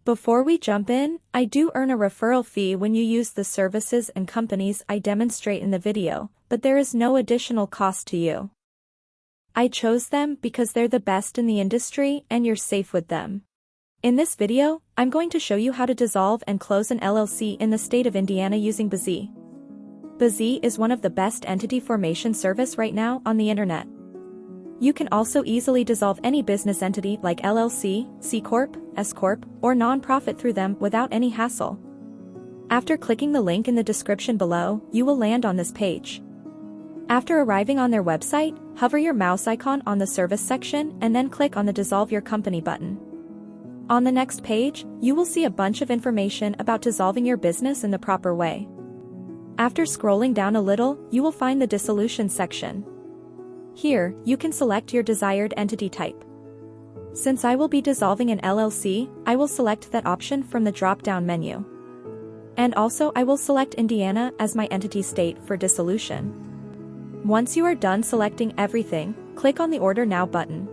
Before we jump in, I do earn a referral fee when you use the services and companies I demonstrate in the video, but there is no additional cost to you. I chose them because they're the best in the industry and you're safe with them. In this video, I'm going to show you how to dissolve and close an LLC in the state of Indiana using BZ. BZ is one of the best entity formation service right now on the internet. You can also easily dissolve any business entity like LLC, C Corp, S Corp, or non-profit through them without any hassle. After clicking the link in the description below, you will land on this page. After arriving on their website, hover your mouse icon on the service section and then click on the Dissolve Your Company button. On the next page, you will see a bunch of information about dissolving your business in the proper way. After scrolling down a little, you will find the Dissolution section. Here, you can select your desired entity type. Since I will be dissolving an LLC, I will select that option from the drop-down menu. And also I will select Indiana as my entity state for dissolution. Once you are done selecting everything, click on the Order Now button.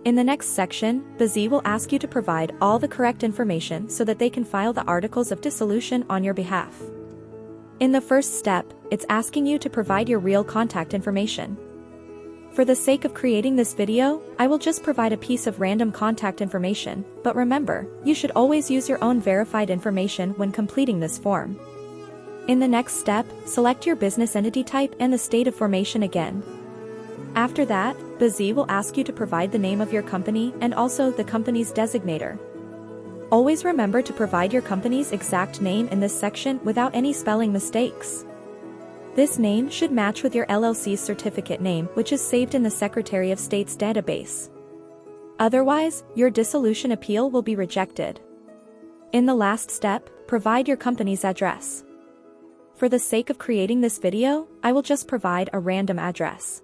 In the next section, BZ will ask you to provide all the correct information so that they can file the Articles of Dissolution on your behalf. In the first step, it's asking you to provide your real contact information. For the sake of creating this video, I will just provide a piece of random contact information, but remember, you should always use your own verified information when completing this form. In the next step, select your business entity type and the state of formation again. After that, BZ will ask you to provide the name of your company and also the company's designator. Always remember to provide your company's exact name in this section without any spelling mistakes. This name should match with your LLC's certificate name, which is saved in the Secretary of State's database. Otherwise, your dissolution appeal will be rejected. In the last step, provide your company's address. For the sake of creating this video, I will just provide a random address.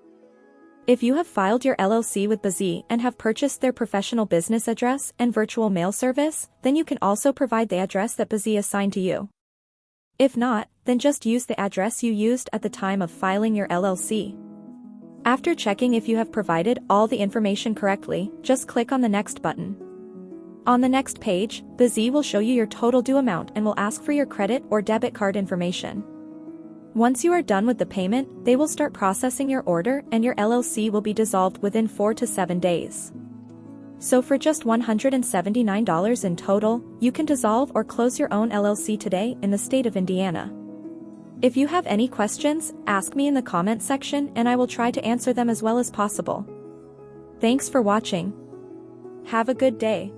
If you have filed your LLC with BZ and have purchased their professional business address and virtual mail service, then you can also provide the address that BZ assigned to you. If not, then just use the address you used at the time of filing your LLC. After checking if you have provided all the information correctly, just click on the Next button. On the next page, BZ will show you your total due amount and will ask for your credit or debit card information. Once you are done with the payment, they will start processing your order and your LLC will be dissolved within 4 to 7 days. So for just $179 in total, you can dissolve or close your own LLC today in the state of Indiana. If you have any questions, ask me in the comment section and I will try to answer them as well as possible. Thanks for watching. Have a good day.